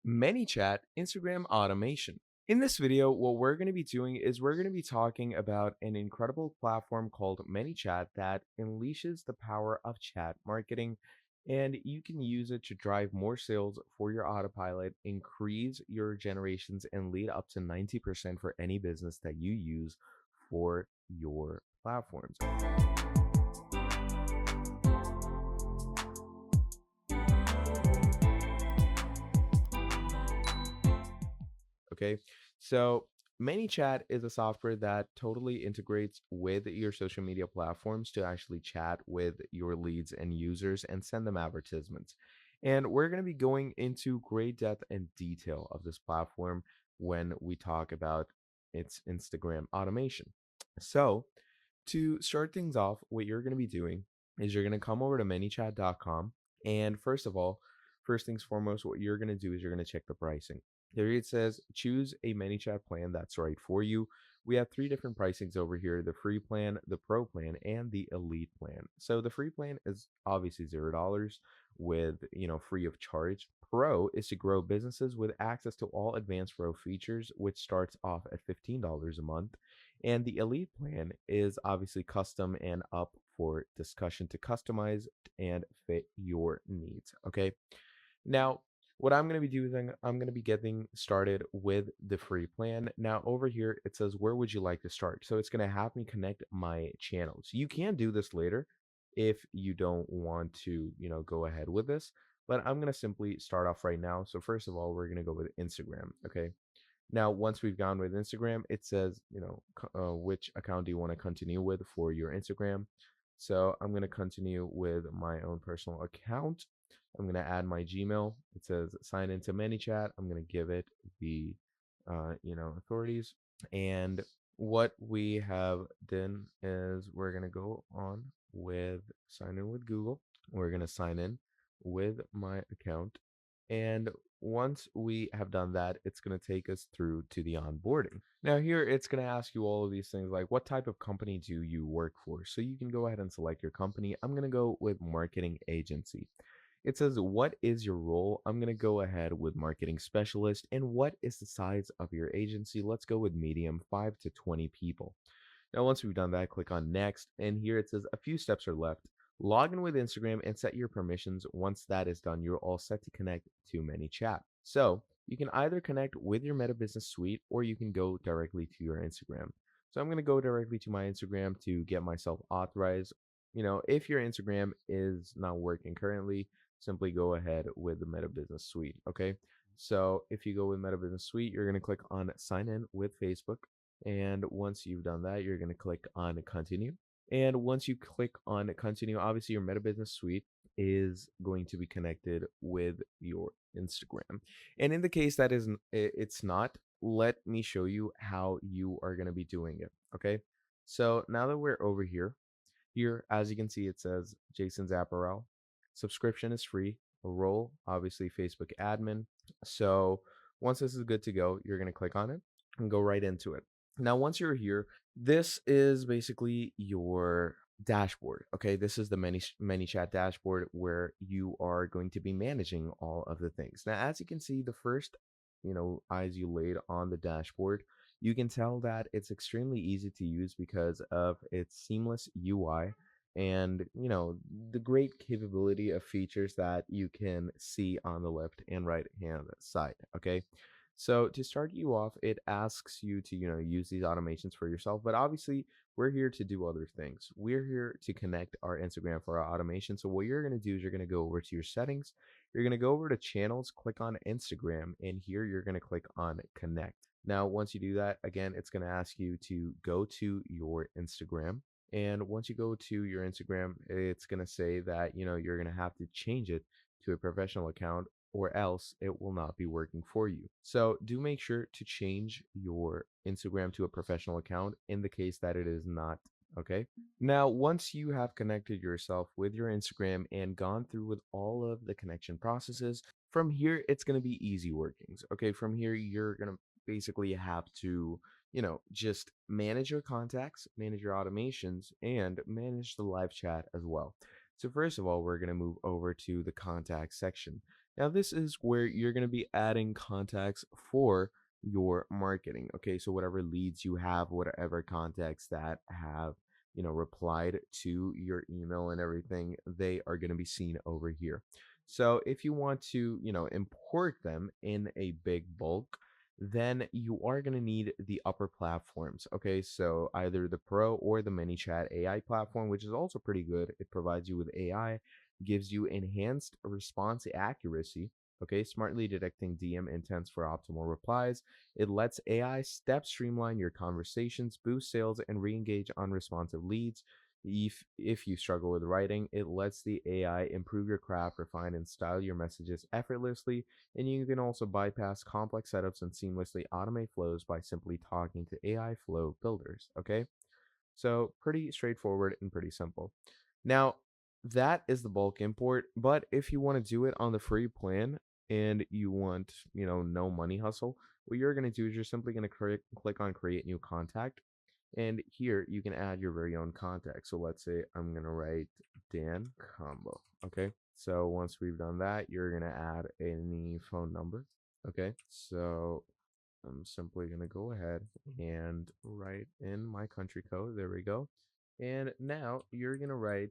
ManyChat Instagram automation. In this video, what we're going to be doing is we're going to be talking about an incredible platform called ManyChat that unleashes the power of chat marketing, and you can use it to drive more sales for your autopilot, increase your generations, and lead up to 90% for any business that you use for your platforms. Okay. So ManyChat is a software that totally integrates with your social media platforms to actually chat with your leads and users and send them advertisements. And we're going to be going into great depth and detail of this platform when we talk about its Instagram automation. So, to start things off, what you're going to be doing is you're going to come over to manychat.com. And first of all, first things foremost, what you're going to do is you're going to check the pricing. There it says choose a ManyChat plan that's right for you. We have three different pricings over here: the free plan, the pro plan, and the elite plan. So the free plan is obviously $0 with free of charge. Pro is to grow businesses with access to all advanced pro features, which starts off at $15 a month. And the elite plan is obviously custom and up for discussion to customize and fit your needs. Okay. Now, what I'm going to be doing, I'm going to be getting started with the free plan. Now, over here, it says, where would you like to start? So it's going to have me connect my channels. You can do this later if you don't want to, go ahead with this, but I'm going to simply start off right now. So first of all, we're going to go with Instagram. Okay. Now, once we've gone with Instagram, it says, which account do you want to continue with for your Instagram? So I'm going to continue with my own personal account. I'm going to add my Gmail. It says sign into ManyChat. I'm going to give it the, authorities. And what we have done is we're going to go on with sign in with Google. We're going to sign in with my account. And once we have done that, it's going to take us through to the onboarding. Now, here it's going to ask you all of these things like what type of company do you work for? So you can go ahead and select your company. I'm going to go with marketing agency. It says, what is your role? I'm going to go ahead with marketing specialist. And what is the size of your agency? Let's go with medium, 5 to 20 people. Now, once we've done that, click on next. And here it says a few steps are left. Log in with Instagram and set your permissions. Once that is done, you're all set to connect to ManyChat. So you can either connect with your Meta Business Suite or you can go directly to your Instagram. So I'm going to go directly to my Instagram to get myself authorized. If your Instagram is not working currently, simply go ahead with the Meta Business Suite. Okay. So if you go with Meta Business Suite, you're going to click on sign in with Facebook. And once you've done that, you're going to click on continue. And once you click on continue, obviously your Meta Business Suite is going to be connected with your Instagram. And in the case that it's not, let me show you how you are going to be doing it. Okay. So now that we're over here, as you can see, it says Jason's Apparel. Subscription is free. A role, obviously Facebook admin. So once this is good to go, you're going to click on it and go right into it. Now, once you're here, this is basically your dashboard. Okay, this is the ManyChat dashboard where you are going to be managing all of the things. Now, as you can see, the first, eyes you laid on the dashboard, you can tell that it's extremely easy to use because of its seamless UI and the great capability of features that you can see on the left and right hand side. Okay, so to start you off, it asks you to use these automations for yourself, but obviously we're here to do other things. We're here to connect our Instagram for our automation. So what you're going to do is you're going to go over to your settings. You're going to go over to channels, click on Instagram, and here you're going to click on connect. Now once you do that, again, it's going to ask you to go to your Instagram. And once you go to your Instagram, it's going to say that, you're going to have to change it to a professional account or else it will not be working for you. So do make sure to change your Instagram to a professional account in the case that it is not. Okay. Now, once you have connected yourself with your Instagram and gone through with all of the connection processes, from here, it's going to be easy workings. Okay. From here, you're going to basically have to just manage your contacts, manage your automations, and manage the live chat as well. So first of all, we're going to move over to the contact section. Now, this is where you're going to be adding contacts for your marketing. Okay, so whatever leads you have, whatever contacts that have, replied to your email and everything, they are going to be seen over here. So if you want to, import them in a big bulk, then you are going to need the upper platforms. Okay, so either the Pro or the ManyChat AI platform, which is also pretty good. It provides you with AI, gives you enhanced response accuracy. Okay, smartly detecting DM intents for optimal replies. It lets AI step streamline your conversations, boost sales, and re-engage unresponsive leads. If you struggle with writing, it lets the AI improve your craft, refine, and style your messages effortlessly. And you can also bypass complex setups and seamlessly automate flows by simply talking to AI flow builders. Okay, so pretty straightforward and pretty simple. Now, that is the bulk import, but if you want to do it on the free plan and you want, no money hustle, what you're going to do is you're simply going to click on create new contact. And here you can add your very own contact. So let's say I'm going to write Dan Combo. Okay. So once we've done that, you're going to add any phone number. Okay. So I'm simply going to go ahead and write in my country code. There we go. And now you're going to write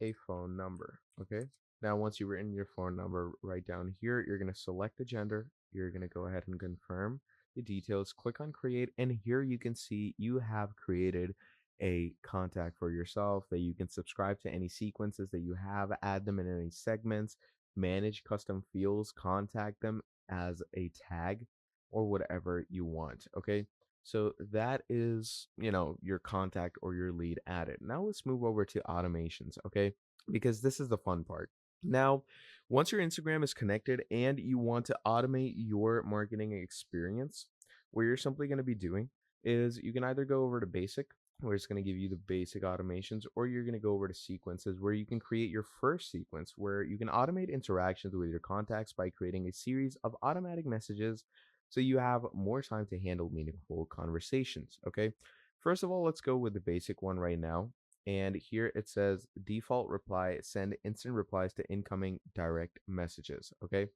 a phone number. Okay. Now, once you've written your phone number right down here, you're going to select the gender. You're going to go ahead and confirm the details. Click on create. And here you can see you have created a contact for yourself that you can subscribe to any sequences that you have, add them in any segments, manage custom fields, contact them as a tag or whatever you want. Okay. So that is, your contact or your lead added. Now let's move over to automations. Okay. Because this is the fun part. Now, once your Instagram is connected and you want to automate your marketing experience, what you're simply going to be doing is you can either go over to basic, where it's going to give you the basic automations, or you're going to go over to sequences, where you can create your first sequence, where you can automate interactions with your contacts by creating a series of automatic messages so you have more time to handle meaningful conversations. Okay. First of all, let's go with the basic one right now. And here it says default reply, send instant replies to incoming direct messages. Okay.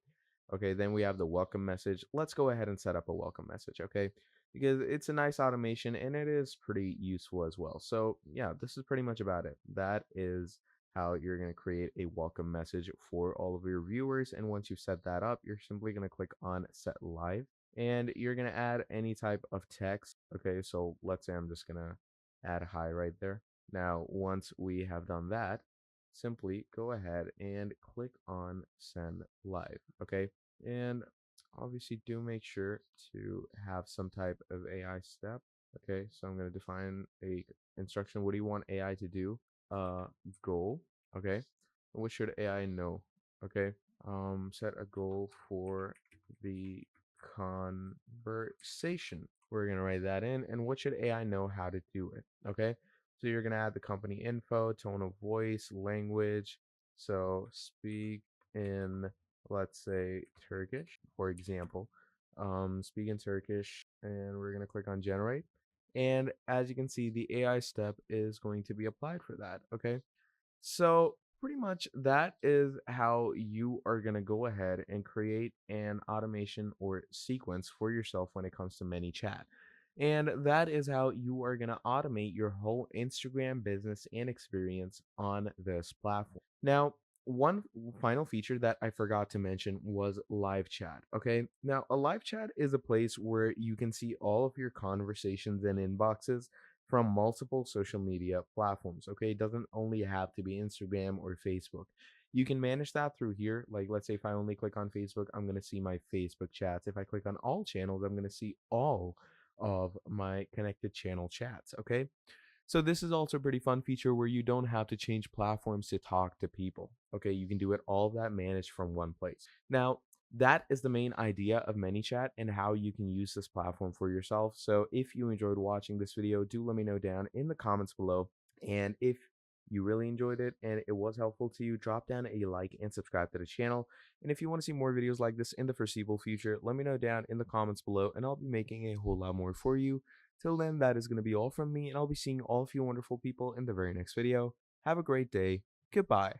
Okay. Then we have the welcome message. Let's go ahead and set up a welcome message. Okay. Because it's a nice automation and it is pretty useful as well. So, yeah, this is pretty much about it. That is how you're going to create a welcome message for all of your viewers. And once you set that up, you're simply going to click on set live and you're going to add any type of text. Okay, so let's say I'm just going to add hi right there. Now, once we have done that, simply go ahead and click on send live. Okay, and obviously do make sure to have some type of AI step. Okay, so I'm going to define a instruction. What do you want AI to do? Goal. Okay, what should AI know? Okay, set a goal for the conversation. We're going to write that in. And what should AI know how to do it? Okay. So you're going to add the company info, tone of voice, language. So speak in, let's say, Turkish, for example. Speak in Turkish. And we're going to click on generate. And as you can see, the AI step is going to be applied for that. Okay. So pretty much that is how you are going to go ahead and create an automation or sequence for yourself when it comes to ManyChat. And that is how you are going to automate your whole Instagram business and experience on this platform. Now, one final feature that I forgot to mention was live chat. Okay. Now, a live chat is a place where you can see all of your conversations and inboxes from multiple social media platforms. Okay. It doesn't only have to be Instagram or Facebook. You can manage that through here. Like, let's say if I only click on Facebook, I'm going to see my Facebook chats. If I click on all channels, I'm going to see all of my connected channel chats. Okay. So this is also a pretty fun feature where you don't have to change platforms to talk to people. Okay, you can do it all of that managed from one place. Now, that is the main idea of ManyChat and how you can use this platform for yourself. So if you enjoyed watching this video, do let me know down in the comments below. And if you really enjoyed it and it was helpful to you, drop down a like and subscribe to the channel. And if you want to see more videos like this in the foreseeable future, let me know down in the comments below and I'll be making a whole lot more for you. Till then, that is going to be all from me, and I'll be seeing all of you wonderful people in the very next video. Have a great day. Goodbye.